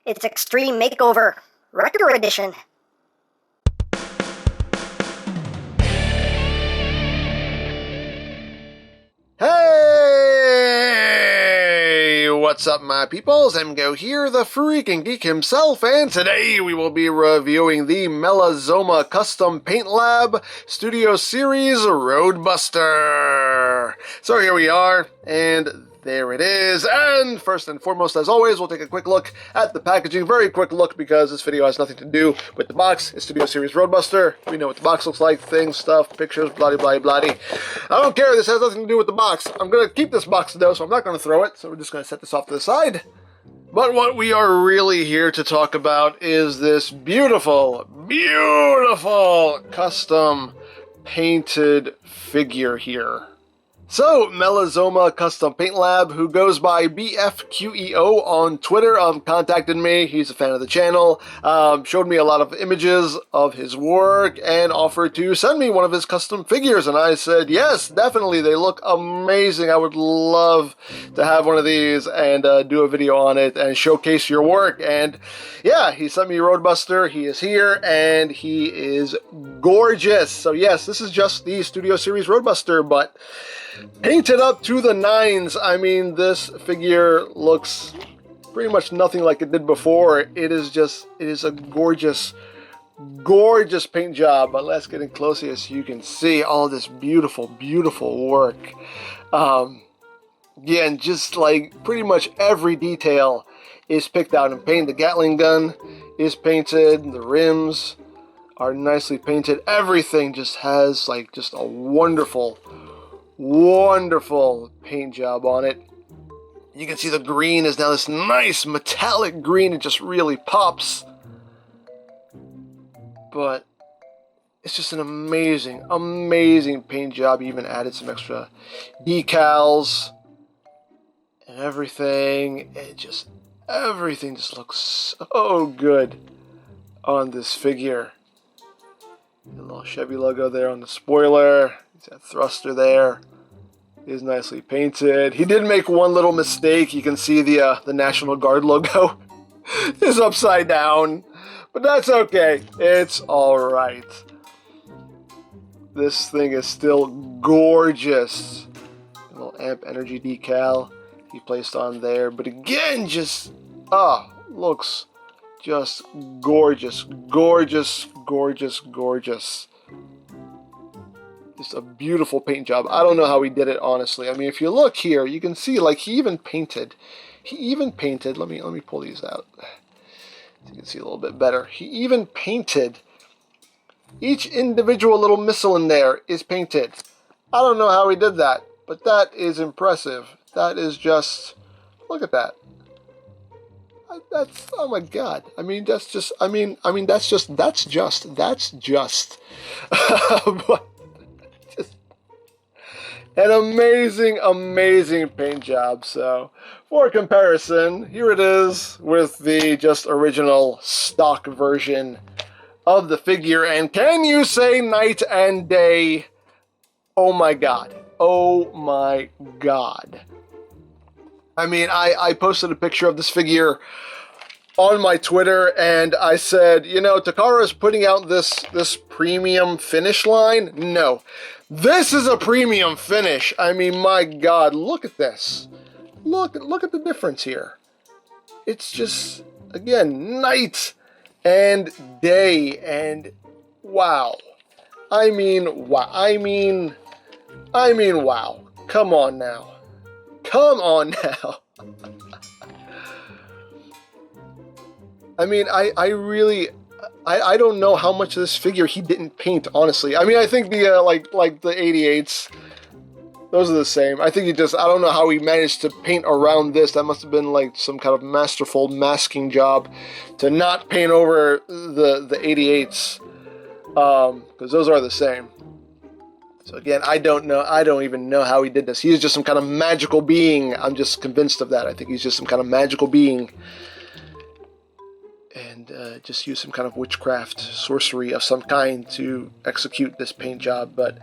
It's Extreme Makeover Retro Edition. Hey! What's up, my peoples? EmGo here, the freaking geek himself, and today we will be reviewing the Melazoma Custom Paint Lab Studio Series ROADBUSTER. So here we are, and there it is. And first and foremost, as always, we'll take a quick look at the packaging. Very quick look, because this video has nothing to do with the box. It's Studio Series ROADBUSTER. We know what the box looks like, things, stuff, pictures, blah blah blah. I don't care, this has nothing to do with the box. I'm going to keep this box though, so I'm not going to throw it. So we're just going to set this off to the side. But what we are really here to talk about is this beautiful, beautiful custom painted figure here. So, Melazoma Custom Paint Lab, who goes by BFQEO on Twitter, contacted me. He's a fan of the channel, showed me a lot of images of his work, and offered to send me one of his custom figures. And I said, yes, definitely, they look amazing. I would love to have one of these and do a video on it and showcase your work. And yeah, he sent me ROADBUSTER. He is here, and he is gorgeous. So yes, this is just the Studio Series ROADBUSTER, but painted up to the nines. I mean, this figure looks pretty much nothing like it did before. It is a gorgeous, gorgeous paint job. But let's get in closer so you can see all this beautiful, beautiful work. Yeah, and just like pretty much every detail is picked out in paint. The Gatling gun is painted. The rims are nicely painted. Everything just has like just a wonderful paint job on it. You can see the green is now this nice metallic green. It just really pops. But it's just an amazing, amazing paint job. He even added some extra decals and everything. Everything just looks so good on this figure. The little Chevy logo there on the spoiler. He's got thruster there. Is nicely painted. He did make one little mistake. You can see the National Guard logo is upside down, but that's okay. It's all right. This thing is still gorgeous. A little amp energy decal he placed on there, but again, just looks just gorgeous, gorgeous, gorgeous, gorgeous. Just a beautiful paint job. I don't know how he did it, honestly. I mean, if you look here, you can see like he even painted. Let me pull these out so you can see a little bit better. He even painted each individual little missile in there is painted. I don't know how he did that, but that is impressive. That is just, look at that. That's, oh my God. I mean, that's just but an amazing, amazing paint job. So, for comparison, here it is with the just original stock version of the figure. And can you say night and day? Oh my God. Oh my God. I mean, I posted a picture of this figure on my Twitter, and I said, you know, Takara is putting out this premium finish line. No, this is a premium finish. I mean, my God, look at this. Look at the difference here. It's just, again, night and day, and wow. I mean, wow. I mean, wow. Come on now. Come on now. I mean, I really, I don't know how much of this figure he didn't paint, honestly. I mean, I think the, like the 88s, those are the same. I think he just, I don't know how he managed to paint around this. That must have been like some kind of masterful masking job to not paint over the 88s, because those are the same. So again, I don't know. I don't even know how he did this. He is just some kind of magical being. I'm just convinced of that. I think he's just some kind of magical being. And just use some kind of witchcraft, sorcery of some kind to execute this paint job. But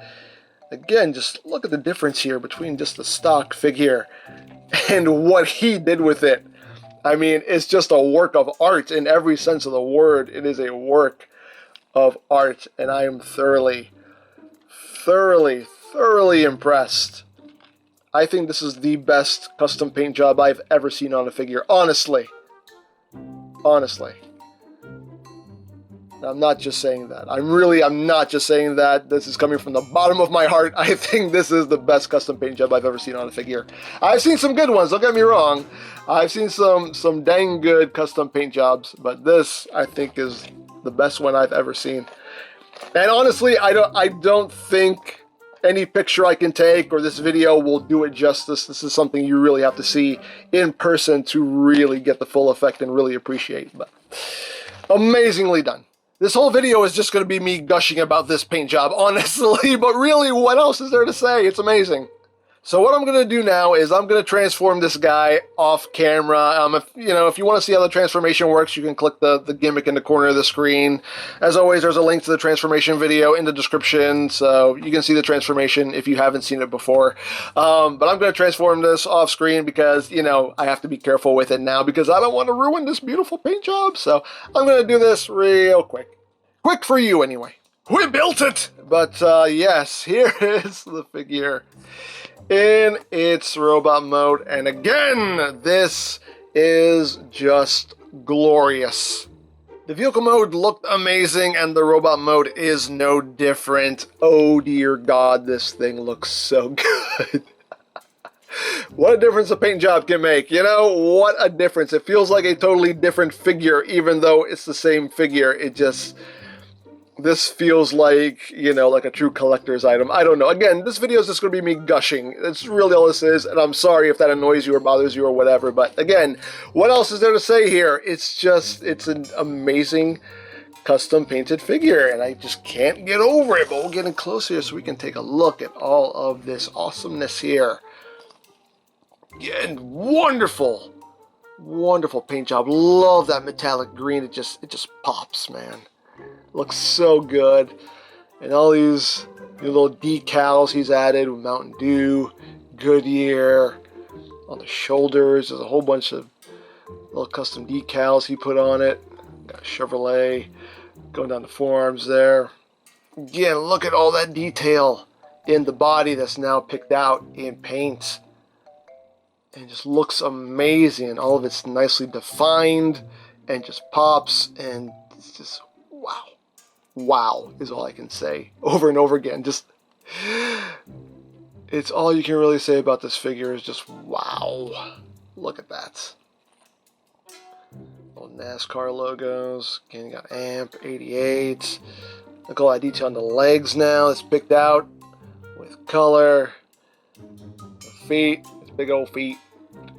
again, just look at the difference here between just the stock figure and what he did with it. I mean, it's just a work of art in every sense of the word. It is a work of art, and I am thoroughly impressed. I think this is the best custom paint job I've ever seen on a figure, honestly. Honestly. I'm not just saying that. I'm not just saying that. This is coming from the bottom of my heart. I think this is the best custom paint job I've ever seen on a figure. I've seen some good ones, don't get me wrong. I've seen some dang good custom paint jobs, but this, I think, is the best one I've ever seen. And honestly, I don't think any picture I can take or this video will do it justice. This is something you really have to see in person to really get the full effect and really appreciate. But amazingly done. This whole video is just going to be me gushing about this paint job, honestly, but really, what else is there to say? It's amazing. So what I'm going to do now is I'm going to transform this guy off camera. If you want to see how the transformation works, you can click the gimmick in the corner of the screen. As always, there's a link to the transformation video in the description, so you can see the transformation if you haven't seen it before. But I'm going to transform this off screen because, I have to be careful with it now because I don't want to ruin this beautiful paint job. So I'm going to do this real quick. Quick for you, anyway. We built it! But, yes, here is the figure in its robot mode, and again, this is just glorious. The vehicle mode looked amazing, and the robot mode is no different. Oh dear God, this thing looks so good. What a difference a paint job can make, what a difference. It feels like a totally different figure, even though it's the same figure. This feels like, like a true collector's item. I don't know. Again, this video is just going to be me gushing. That's really all this is, and I'm sorry if that annoys you or bothers you or whatever, but again, what else is there to say here? It's an amazing custom painted figure, and I just can't get over it, but we'll get in close here so we can take a look at all of this awesomeness here. Again, wonderful paint job. Love that metallic green. It just pops, man. Looks so good. And all these little decals he's added with Mountain Dew, Goodyear, on the shoulders. There's a whole bunch of little custom decals he put on it. Got Chevrolet going down the forearms there. Again, look at all that detail in the body that's now picked out in paint. And it just looks amazing. All of it's nicely defined and just pops, and it's just wow. Wow is all I can say over and over again. It's all you can really say about this figure is just wow. Look at that. Little NASCAR logos. Again, you got AMP 88. Look at all that detail on the legs now. It's picked out with color. The feet. It's big old feet.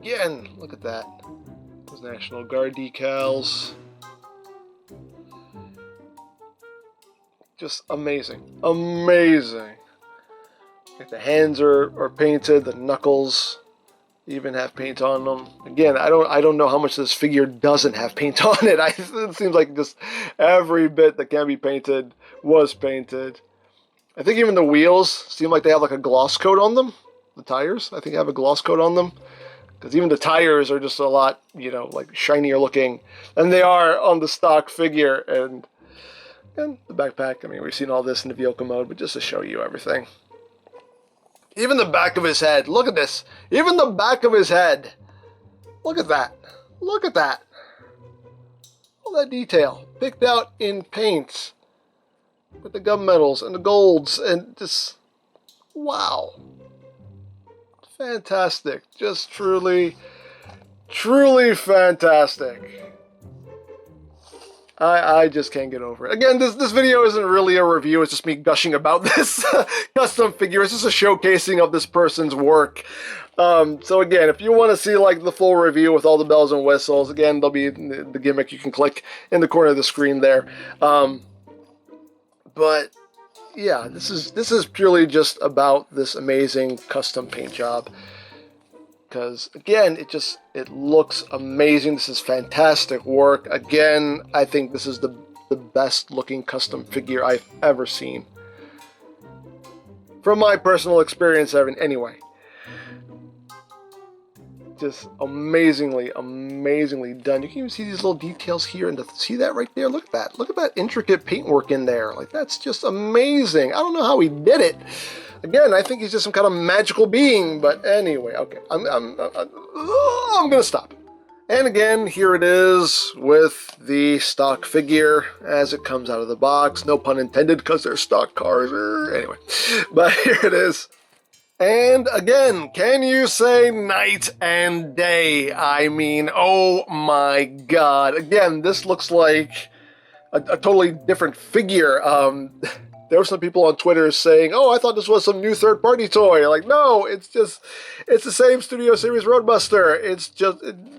Again, look at that. Those National Guard decals. Just amazing. Amazing. Like the hands are painted, the knuckles even have paint on them. Again, I don't know how much this figure doesn't have paint on it. It seems like just every bit that can be painted was painted. I think even the wheels seem like they have like a gloss coat on them. The tires, I think, have a gloss coat on them. Because even the tires are just a lot, like shinier looking than they are on the stock figure. And the backpack, I mean, we've seen all this in the vehicle mode, but just to show you everything. Even the back of his head, look at this. Even the back of his head. Look at that. Look at that. All that detail picked out in paints with the gunmetals and the golds and just, wow. Fantastic. Just truly fantastic. I just can't get over it. Again, this video isn't really a review. It's just me gushing about this custom figure. It's just a showcasing of this person's work. So again, if you want to see like the full review with all the bells and whistles, again, there'll be the gimmick you can click in the corner of the screen there. But yeah, this is purely just about this amazing custom paint job. Because again, it looks amazing. This is fantastic work. Again, I think this is the best looking custom figure I've ever seen. From my personal experience, anyway. just amazingly done. You can even see these little details here, and to see that right there, look at that intricate paintwork in there. Like, that's just amazing. I don't know how he did it. Again, I think he's just some kind of magical being, but anyway, okay, I'm gonna stop. And again, here it is with the stock figure as it comes out of the box. No pun intended, because they're stock cars. Anyway, but here it is. And again, can you say night and day? I mean, oh my God. Again, this looks like a totally different figure. There were some people on Twitter saying, oh, I thought this was some new third-party toy. Like, no, it's the same Studio Series Roadbuster.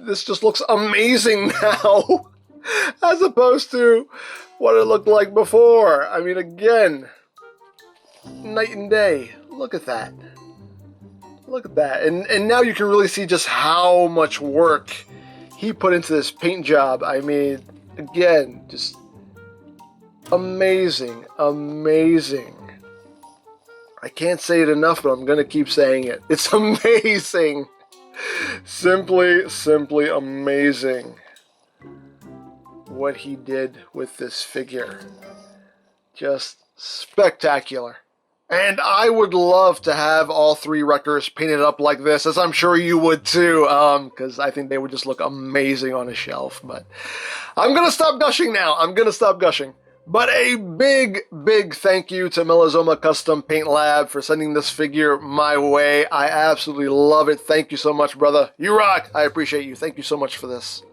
This just looks amazing now, as opposed to what it looked like before. I mean, again, night and day. Look at that. Look at that. And now you can really see just how much work he put into this paint job. I mean, again, just amazing. I can't say it enough, but I'm going to keep saying it. It's amazing. Simply amazing what he did with this figure. Just spectacular. And I would love to have all three wreckers painted up like this, as I'm sure you would too, because I think they would just look amazing on a shelf. But I'm going to stop gushing now. But a big thank you to Melazoma Custom Paint Lab for sending this figure my way. I absolutely love it. Thank you so much, brother. You rock. I appreciate you. Thank you so much for this.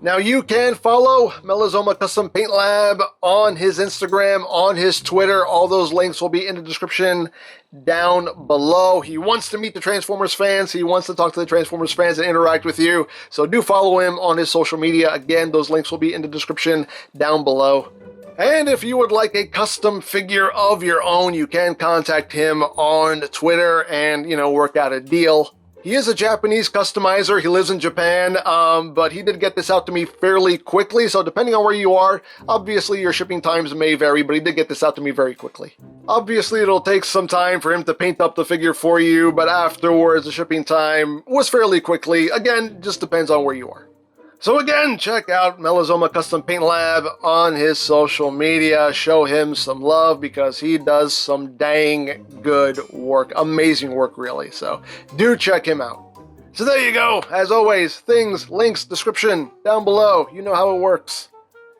Now you can follow Melazoma Custom Paint Lab on his Instagram, on his Twitter. All those links will be in the description down below. He wants to meet the Transformers fans. He wants to talk to the Transformers fans and interact with you. So do follow him on his social media. Again, those links will be in the description down below. And if you would like a custom figure of your own, you can contact him on Twitter and, work out a deal. He is a Japanese customizer. He lives in Japan, but he did get this out to me fairly quickly. So depending on where you are, obviously your shipping times may vary, but he did get this out to me very quickly. Obviously, it'll take some time for him to paint up the figure for you, but afterwards, the shipping time was fairly quickly. Again, just depends on where you are. So again, check out Melazoma Custom Paint Lab on his social media. Show him some love because he does some dang good work. Amazing work, really. So do check him out. So there you go. As always, things, links, description down below. You know how it works.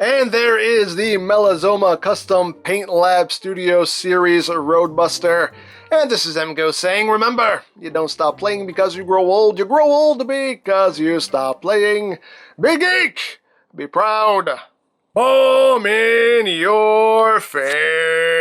And there is the Melazoma Custom Paint Lab Studio Series Roadbuster. And this is EmGo's saying, remember, you don't stop playing because you grow old because you stop playing. Be geek, be proud, bomb in your face.